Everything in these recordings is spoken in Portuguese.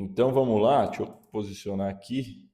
Então vamos lá, deixa eu posicionar aqui.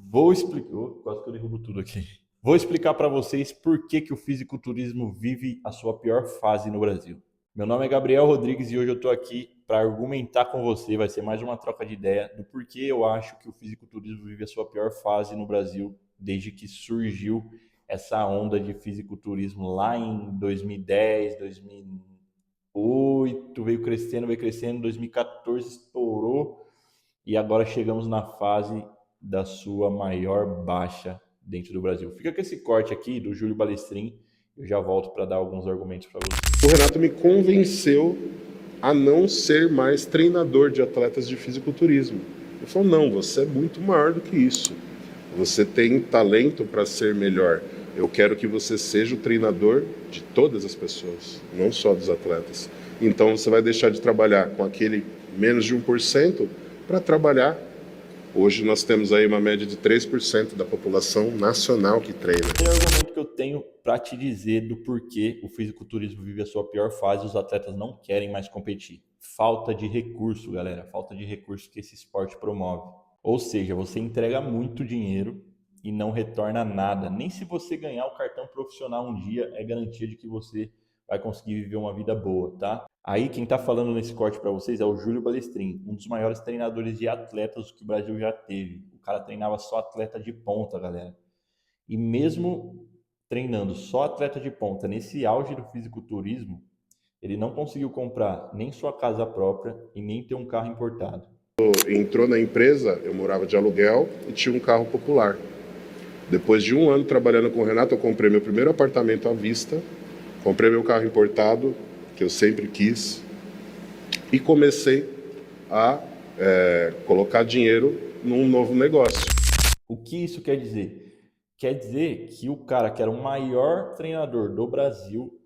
Vou explicar. Quase que eu derrubo tudo aqui. Vou explicar para vocês por que o fisiculturismo vive a sua pior fase no Brasil. Meu nome é Gabriel Rodrigues e hoje eu estou aqui para argumentar com você. Vai ser mais uma troca de ideia do porquê eu acho que o fisiculturismo vive a sua pior fase no Brasil desde que surgiu essa onda de fisiculturismo lá em 2010, 2008, veio crescendo, 2014 estourou e agora chegamos na fase da sua maior baixa dentro do Brasil. Fica com esse corte aqui do Júlio Balestrin, eu já volto para dar alguns argumentos para você. O Renato me convenceu a não ser mais treinador de atletas de fisiculturismo. Ele falou, não, você é muito maior do que isso. Você tem talento para ser melhor. Eu quero que você seja o treinador de todas as pessoas, não só dos atletas. Então você vai deixar de trabalhar com aquele menos de 1% para trabalhar. Hoje nós temos aí uma média de 3% da população nacional que treina. O argumento que eu tenho para te dizer do porquê o fisiculturismo vive a sua pior fase, os atletas não querem mais competir. Falta de recurso, galera. Falta de recurso que esse esporte promove. Ou seja, você entrega muito dinheiro e não retorna nada. Nem se você ganhar o cartão profissional um dia, é garantia de que você vai conseguir viver uma vida boa, tá? Aí quem tá falando nesse corte para vocês é o Júlio Balestrin, um dos maiores treinadores de atletas que o Brasil já teve. O cara treinava só atleta de ponta, galera. E mesmo treinando só atleta de ponta, nesse auge do fisiculturismo, ele não conseguiu comprar nem sua casa própria e nem ter um carro importado. Entrou na empresa, eu morava de aluguel e tinha um carro popular. Depois de um ano trabalhando com o Renato, eu comprei meu primeiro apartamento à vista, comprei meu carro importado, que eu sempre quis, e comecei a colocar dinheiro num novo negócio. O que isso quer dizer? Quer dizer que o cara que era o maior treinador do Brasil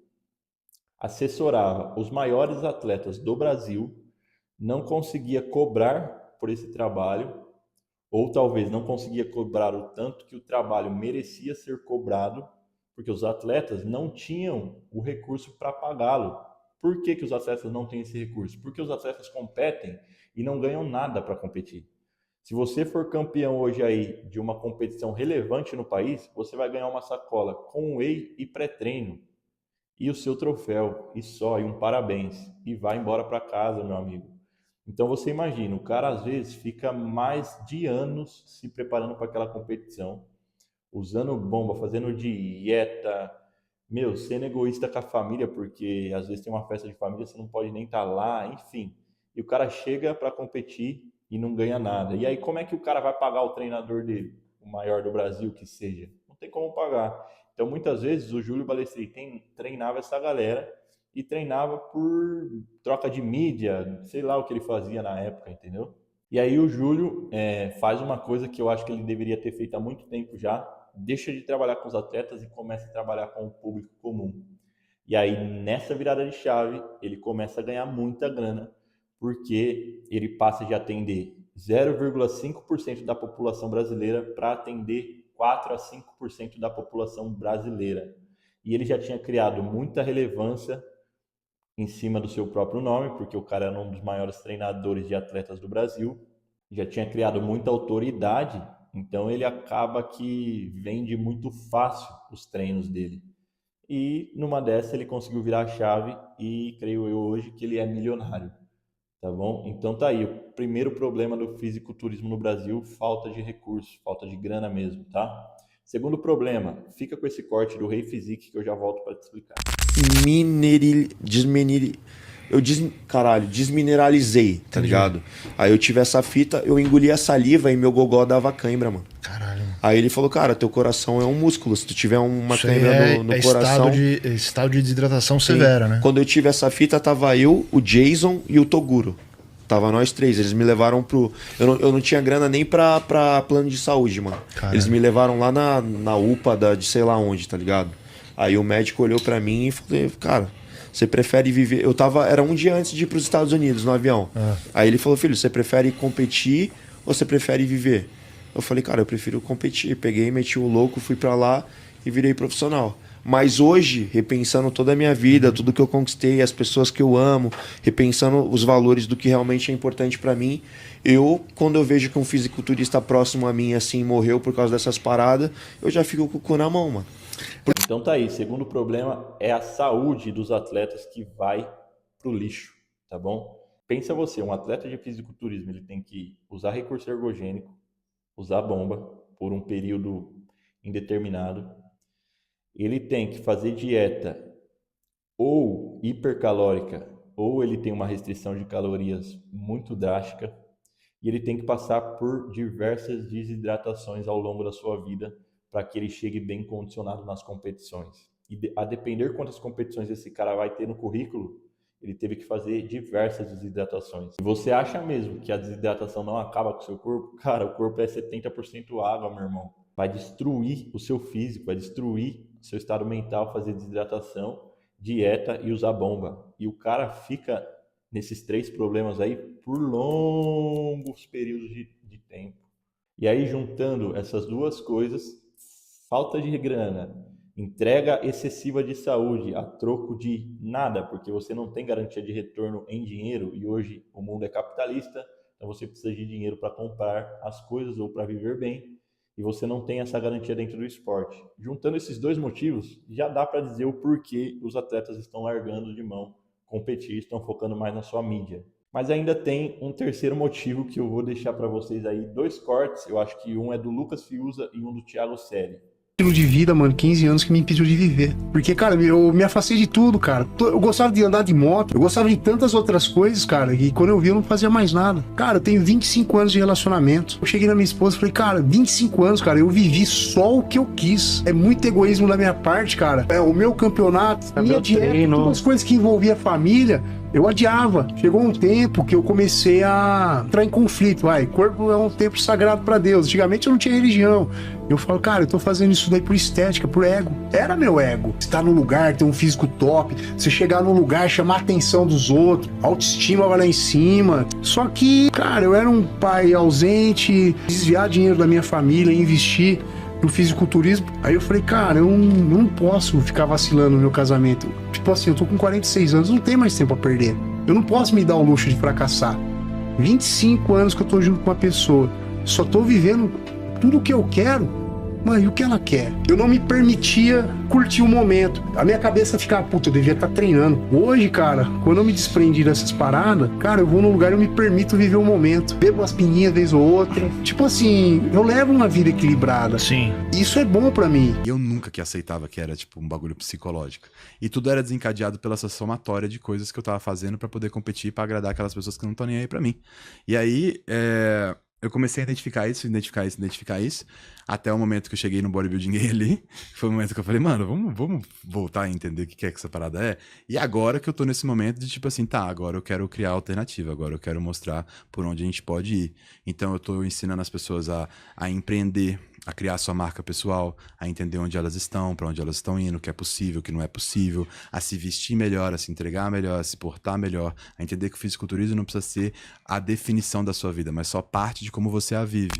assessorava os maiores atletas do Brasil, não conseguia cobrar por esse trabalho, ou talvez não conseguia cobrar o tanto que o trabalho merecia ser cobrado, porque os atletas não tinham o recurso para pagá-lo. Por que os atletas não têm esse recurso? Porque os atletas competem e não ganham nada para competir. Se você for campeão hoje aí de uma competição relevante no país, você vai ganhar uma sacola com whey e pré-treino e o seu troféu e só, e um parabéns, e vai embora para casa, meu amigo. Então você imagina, o cara às vezes fica mais de anos se preparando para aquela competição, usando bomba, fazendo dieta, sendo egoísta com a família, porque às vezes tem uma festa de família, você não pode nem estar lá, enfim. E o cara chega para competir e não ganha nada. E aí como é que o cara vai pagar o treinador dele, o maior do Brasil que seja? Não tem como pagar. Então muitas vezes o Júlio Balestrin treinava essa galera e treinava por troca de mídia, sei lá o que ele fazia na época, entendeu? E aí o Júlio faz uma coisa que eu acho que ele deveria ter feito há muito tempo já, deixa de trabalhar com os atletas e começa a trabalhar com o público comum. E aí nessa virada de chave, ele começa a ganhar muita grana, porque ele passa de atender 0,5% da população brasileira para atender 4 a 5% da população brasileira. E ele já tinha criado muita relevância em cima do seu próprio nome, porque o cara era um dos maiores treinadores de atletas do Brasil, já tinha criado muita autoridade, então ele acaba que vende muito fácil os treinos dele. E numa dessa ele conseguiu virar a chave e creio eu hoje que ele é milionário, tá bom? Então tá aí, o primeiro problema do fisiculturismo no Brasil, falta de recursos, falta de grana mesmo, tá? Segundo problema, fica com esse corte do Rei Physique que eu já volto para te explicar. Desmineralizei, tá ligado? Aí eu tive essa fita, eu engoli a saliva e meu gogó dava cãibra, mano. Caralho. Aí ele falou, cara, teu coração é um músculo. Se tu tiver uma Isso cãibra no coração... Estado de desidratação severa, né? Quando eu tive essa fita, tava eu, o Jason e o Toguro. Tava nós três. Eles me levaram pro... Eu não tinha grana nem pra plano de saúde, mano. Caralho. Eles me levaram lá na UPA de sei lá onde, tá ligado? Aí o médico olhou pra mim e falou, cara... Você prefere viver... Era um dia antes de ir para os Estados Unidos, no avião. Aí ele falou, filho, você prefere competir ou você prefere viver? Eu falei, cara, eu prefiro competir. Peguei, meti o louco, fui para lá e virei profissional. Mas hoje, repensando toda a minha vida, tudo que eu conquistei, as pessoas que eu amo, repensando os valores do que realmente é importante pra mim, quando eu vejo que um fisiculturista próximo a mim, assim, morreu por causa dessas paradas, eu já fico com o cu na mão, mano. Então tá aí, segundo problema é a saúde dos atletas que vai pro lixo, tá bom? Pensa você, um atleta de fisiculturismo, ele tem que usar recurso ergogênico, usar bomba por um período indeterminado, ele tem que fazer dieta ou hipercalórica, ou ele tem uma restrição de calorias muito drástica, e ele tem que passar por diversas desidratações ao longo da sua vida para que ele chegue bem condicionado nas competições. E a depender quantas competições esse cara vai ter no currículo, ele teve que fazer diversas desidratações. Se você acha mesmo que a desidratação não acaba com o seu corpo, cara, o corpo é 70% água, meu irmão. Vai destruir o seu físico, vai destruir o seu estado mental, fazer desidratação, dieta e usar bomba. E o cara fica nesses 3 problemas aí por longos períodos de tempo. E aí, juntando essas duas coisas, falta de grana, entrega excessiva de saúde a troco de nada, porque você não tem garantia de retorno em dinheiro e hoje o mundo é capitalista, então você precisa de dinheiro para comprar as coisas ou para viver bem e você não tem essa garantia dentro do esporte. Juntando esses 2 motivos, já dá para dizer o porquê os atletas estão largando de mão competir, estão focando mais na sua mídia. Mas ainda tem um terceiro motivo que eu vou deixar para vocês aí, 2 cortes, eu acho que um é do Lucas Fiuza e um do Thiago Selli. Estilo de vida, mano, 15 anos que me impediu de viver. Porque, cara, eu me afastei de tudo, cara. Eu gostava de andar de moto, eu gostava de tantas outras coisas, cara, e quando eu vi eu não fazia mais nada. Cara, eu tenho 25 anos de relacionamento. Eu cheguei na minha esposa e falei, cara, 25 anos, cara, eu vivi só o que eu quis. É muito egoísmo da minha parte, cara. É o meu campeonato, a minha dieta, todas as coisas que envolvia a família, eu adiava. Chegou um tempo que eu comecei a entrar em conflito. Corpo é um templo sagrado pra Deus. Antigamente eu não tinha religião. Eu falo, cara, eu tô fazendo isso daí por estética, por ego. Era meu ego. Você tá num lugar, ter um físico top, você chegar num lugar, chamar a atenção dos outros, a autoestima vai lá em cima. Só que, cara, eu era um pai ausente, desviar dinheiro da minha família, investir no fisiculturismo. Aí eu falei, cara, eu não posso ficar vacilando no meu casamento. Tipo assim, eu tô com 46 anos, não tenho mais tempo a perder. Eu não posso me dar o luxo de fracassar. 25 anos que eu tô junto com uma pessoa, só tô vivendo tudo o que eu quero. Mano, e o que ela quer? Eu não me permitia curtir o momento. A minha cabeça ficava, puta, eu devia estar treinando. Hoje, cara, quando eu me desprendi dessas paradas, cara, eu vou num lugar e eu me permito viver o momento. Bebo umas pininhas vez ou outra. Tipo assim, eu levo uma vida equilibrada. Sim. Isso é bom pra mim. Eu nunca que aceitava que era, tipo, um bagulho psicológico. E tudo era desencadeado pela essa somatória de coisas que eu tava fazendo pra poder competir, pra agradar aquelas pessoas que não estão nem aí pra mim. E aí, eu comecei a identificar isso, até o momento que eu cheguei no bodybuilding gay ali, foi o momento que eu falei, mano, vamos voltar a entender o que é que essa parada é, e agora que eu tô nesse momento de tipo assim, tá, agora eu quero criar alternativa, agora eu quero mostrar por onde a gente pode ir, então eu tô ensinando as pessoas a empreender, a criar sua marca pessoal, a entender onde elas estão, pra onde elas estão indo, o que é possível, o que não é possível, a se vestir melhor, a se entregar melhor, a se portar melhor, a entender que o fisiculturismo não precisa ser a definição da sua vida, mas só parte de como você a vive.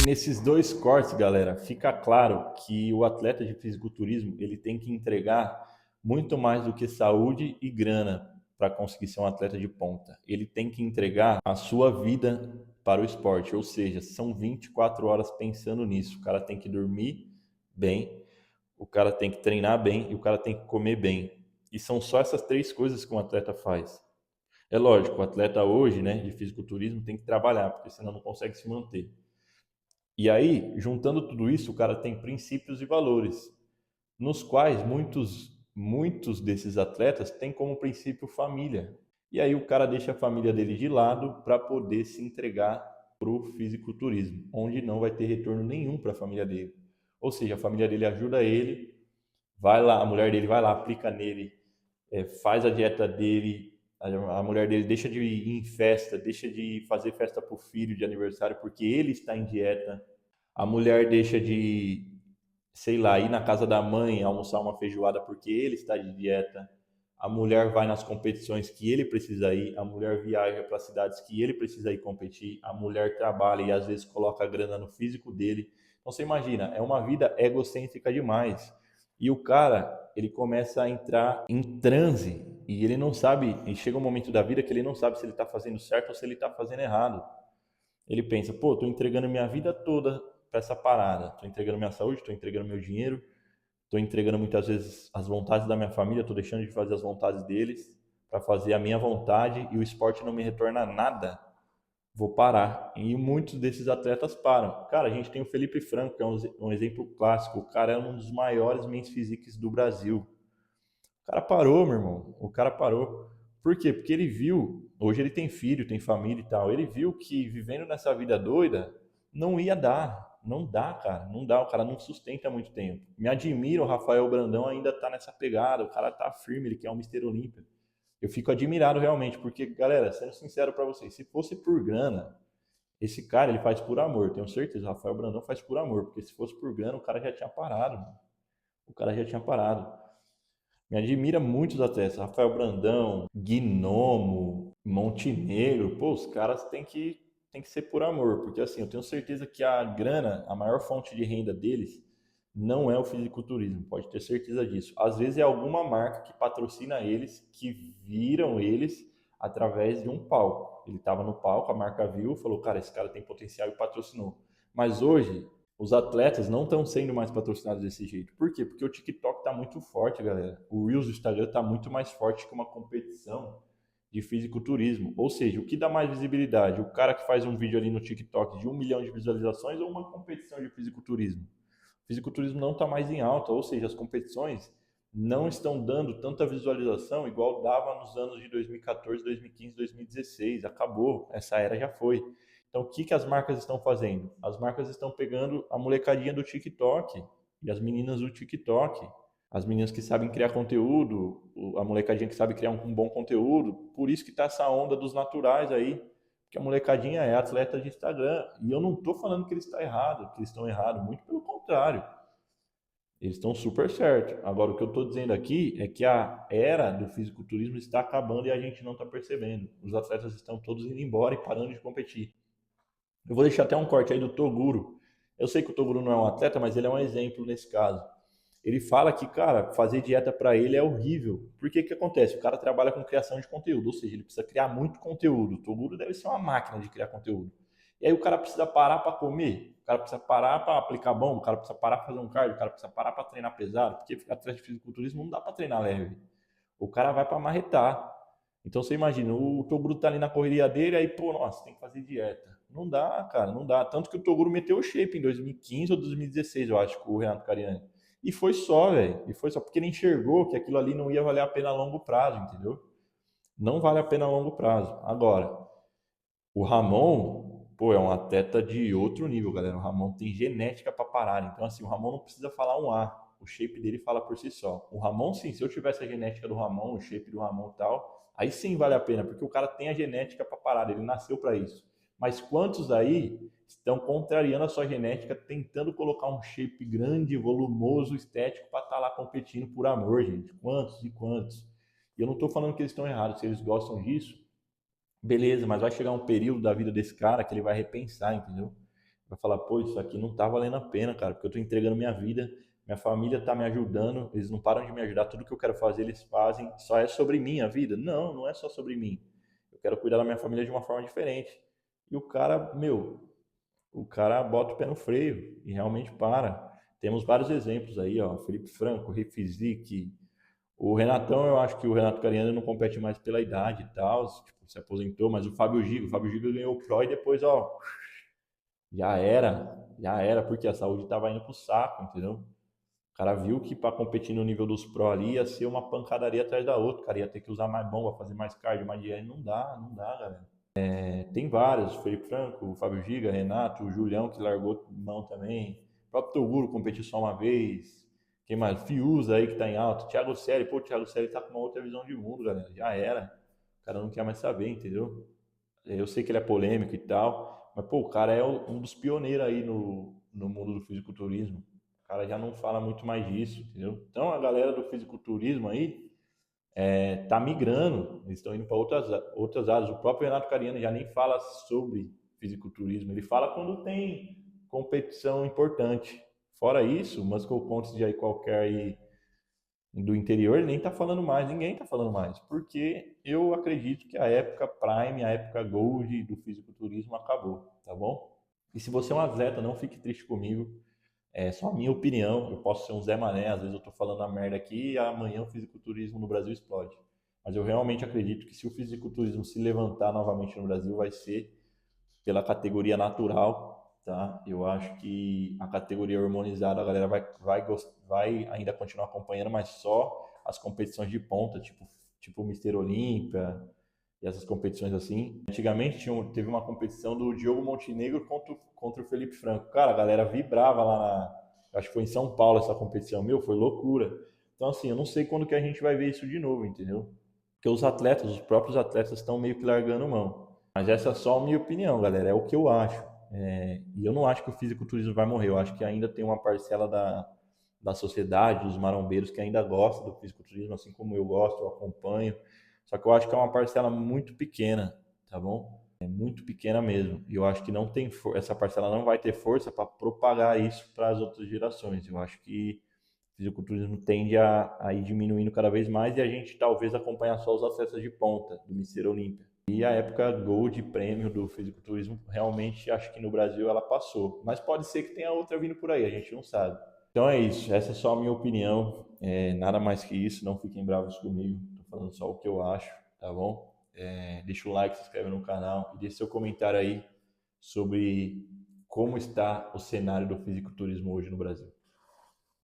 E nesses 2 cortes, galera, fica claro que o atleta de fisiculturismo, ele tem que entregar muito mais do que saúde e grana para conseguir ser um atleta de ponta. Ele tem que entregar a sua vida para o esporte, ou seja, são 24 horas pensando nisso. O cara tem que dormir bem, o cara tem que treinar bem e o cara tem que comer bem. E são só essas 3 coisas que um atleta faz. É lógico, o atleta hoje, né, de fisiculturismo tem que trabalhar, porque senão não consegue se manter. E aí, juntando tudo isso, o cara tem princípios e valores, nos quais muitos desses atletas têm como princípio família. E aí o cara deixa a família dele de lado para poder se entregar para o fisiculturismo, onde não vai ter retorno nenhum para a família dele. Ou seja, a família dele ajuda ele, vai lá, a mulher dele vai lá, aplica nele, faz a dieta dele, a mulher dele deixa de ir em festa, deixa de fazer festa para o filho de aniversário porque ele está em dieta. A mulher deixa de, sei lá, ir na casa da mãe almoçar uma feijoada porque ele está de dieta. A mulher vai nas competições que ele precisa ir. A mulher viaja para cidades que ele precisa ir competir. A mulher trabalha e às vezes coloca a grana no físico dele. Então você imagina, é uma vida egocêntrica demais. E o cara, ele começa a entrar em transe e ele não sabe, e chega um momento da vida que ele não sabe se ele está fazendo certo ou se ele está fazendo errado. Ele pensa, pô, tô entregando minha vida toda para essa parada, tô entregando minha saúde, tô entregando meu dinheiro, tô entregando muitas vezes as vontades da minha família, tô deixando de fazer as vontades deles para fazer a minha vontade e o esporte não me retorna nada. Vou parar. E muitos desses atletas param. Cara, a gente tem o Felipe Franco, que é um exemplo clássico. O cara é um dos maiores men's physiques do Brasil. O cara parou, meu irmão. O cara parou. Por quê? Porque ele viu, hoje ele tem filho, tem família e tal. Ele viu que vivendo nessa vida doida não ia dar. Não dá, cara. Não dá. O cara não sustenta muito tempo. Me admira o Rafael Brandão ainda tá nessa pegada. O cara tá firme, ele quer um Mister Olímpia. Eu fico admirado realmente, porque, galera, sendo sincero pra vocês, se fosse por grana, esse cara, ele faz por amor, tenho certeza. O Rafael Brandão faz por amor, porque se fosse por grana, o cara já tinha parado, mano. O cara já tinha parado. Me admira muitos atletas. Rafael Brandão, Gnomo, Montenegro. Pô, os caras têm que ser por amor. Porque assim, eu tenho certeza que a grana, a maior fonte de renda deles, não é o fisiculturismo. Pode ter certeza disso. Às vezes é alguma marca que patrocina eles, que viram eles através de um palco. Ele estava no palco, a marca viu, falou, cara, esse cara tem potencial e patrocinou. Mas hoje, os atletas não estão sendo mais patrocinados desse jeito. Por quê? Porque o TikTok está muito forte, galera. O Reels do Instagram está muito mais forte que uma competição de fisiculturismo. Ou seja, o que dá mais visibilidade? O cara que faz um vídeo ali no TikTok de 1 milhão de visualizações ou uma competição de fisiculturismo? O fisiculturismo não está mais em alta, ou seja, as competições não estão dando tanta visualização igual dava nos anos de 2014, 2015, 2016. Acabou, essa era já foi. Então, o que as marcas estão fazendo? As marcas estão pegando a molecadinha do TikTok e as meninas do TikTok, as meninas que sabem criar conteúdo, a molecadinha que sabe criar um bom conteúdo. Por isso que está essa onda dos naturais aí, que a molecadinha é atleta de Instagram. E eu não estou falando que eles estão errados, que eles estão errados, muito pelo contrário. Eles estão super certos. Agora, o que eu estou dizendo aqui é que a era do fisiculturismo está acabando e a gente não está percebendo. Os atletas estão todos indo embora e parando de competir. Eu vou deixar até um corte aí do Toguro. Eu sei que o Toguro não é um atleta, mas ele é um exemplo nesse caso. Ele fala que, cara, fazer dieta para ele é horrível. Por que que acontece? O cara trabalha com criação de conteúdo, ou seja, ele precisa criar muito conteúdo. O Toguro deve ser uma máquina de criar conteúdo. E aí o cara precisa parar para comer, o cara precisa parar para aplicar bomba, o cara precisa parar para fazer um cardio, o cara precisa parar para treinar pesado, porque atleta de fisiculturismo não dá para treinar leve. O cara vai para marretar. Então você imagina, o Toguro tá ali na correria dele, aí, pô, nossa, tem que fazer dieta. Não dá, cara, não dá. Tanto que o Toguro meteu o shape em 2015 ou 2016, eu acho, com o Renato Cariani. E foi só, velho. E foi só porque ele enxergou que aquilo ali não ia valer a pena a longo prazo, entendeu? Não vale a pena a longo prazo. Agora, o Ramon, pô, é um atleta de outro nível, galera. O Ramon tem genética para parar. Então, assim, o Ramon não precisa falar um A. O shape dele fala por si só. O Ramon, sim, se eu tivesse a genética do Ramon, o shape do Ramon e tal, aí sim vale a pena, porque o cara tem a genética para parar, ele nasceu para isso. Mas quantos aí estão contrariando a sua genética, tentando colocar um shape grande, volumoso, estético para estar lá competindo por amor, gente? Quantos e quantos? E eu não estou falando que eles estão errados, se eles gostam disso, beleza, mas vai chegar um período da vida desse cara que ele vai repensar, entendeu? Vai falar, pô, isso aqui não tá valendo a pena, cara, porque eu tô entregando minha vida, minha família tá me ajudando, eles não param de me ajudar, tudo que eu quero fazer eles fazem, só é sobre mim a vida? Não, não é só sobre mim. Eu quero cuidar da minha família de uma forma diferente. E o cara, o cara bota o pé no freio e realmente para. Temos vários exemplos aí, ó, Felipe Franco, Refisic, o Renatão, eu acho que o Renato Cariani não compete mais pela idade e tal, tipo, se aposentou, mas o Fábio Giga ganhou o Pro e depois, ó, já era, porque a saúde tava indo pro saco, entendeu? O cara viu que para competir no nível dos Pro ali ia ser uma pancadaria atrás da outra, o cara ia ter que usar mais bomba, fazer mais cardio, mais dieta, não dá, galera. Tem vários, Felipe Franco, o Fábio Giga, Renato, o Julião que largou mão também, o próprio Toguro competiu só uma vez, quem mais? Fiuza aí que tá em alta, Thiago Selli, pô, o Thiago Selli tá com uma outra visão de mundo, galera, já era, o cara não quer mais saber, entendeu? Eu sei que ele é polêmico e tal, mas pô, o cara é um dos pioneiros aí no mundo do fisiculturismo, o cara já não fala muito mais disso, entendeu? Então a galera do fisiculturismo aí, tá migrando, eles estão indo para outras áreas. O próprio Renato Cariani já nem fala sobre fisiculturismo, ele fala quando tem competição importante. Fora isso, Muscle Contest aí qualquer aí do interior, ele nem tá falando mais, ninguém tá falando mais, porque eu acredito que a época Prime, a época Gold do fisiculturismo acabou, tá bom? E se você é um atleta, não fique triste comigo, é só a minha opinião, eu posso ser um Zé Mané, às vezes eu tô falando a merda aqui e amanhã o fisiculturismo no Brasil explode. Mas eu realmente acredito que se o fisiculturismo se levantar novamente no Brasil, vai ser pela categoria natural, tá? Eu acho que a categoria hormonizada a galera vai ainda continuar acompanhando, mas só as competições de ponta, tipo o Mister Olímpia e essas competições assim. Antigamente teve uma competição do Diogo Montenegro contra o Felipe Franco. Cara, a galera vibrava acho que foi em São Paulo essa competição. Meu, foi loucura. Então assim, eu não sei quando que a gente vai ver isso de novo, entendeu? Porque os próprios atletas estão meio que largando mão. Mas essa é só a minha opinião, galera, é o que eu acho. E eu não acho que o fisiculturismo vai morrer, eu acho que ainda tem uma parcela da sociedade, dos marombeiros, que ainda gosta do fisiculturismo, assim como eu gosto, eu acompanho. Só que eu acho que é uma parcela muito pequena, tá bom? É muito pequena mesmo. E eu acho que não tem essa parcela não vai ter força para propagar isso para as outras gerações. Eu acho que o fisiculturismo tende a ir diminuindo cada vez mais e a gente talvez acompanhar só os atletas de ponta do Mister Olímpia. E a época Gold Prêmio do fisiculturismo, realmente acho que no Brasil ela passou. Mas pode ser que tenha outra vindo por aí, a gente não sabe. Então é isso, essa é só a minha opinião. Nada mais que isso, não fiquem bravos comigo. Tô falando só o que eu acho, tá bom? Deixa o like, se inscreve no canal e deixa seu comentário aí sobre como está o cenário do fisiculturismo hoje no Brasil.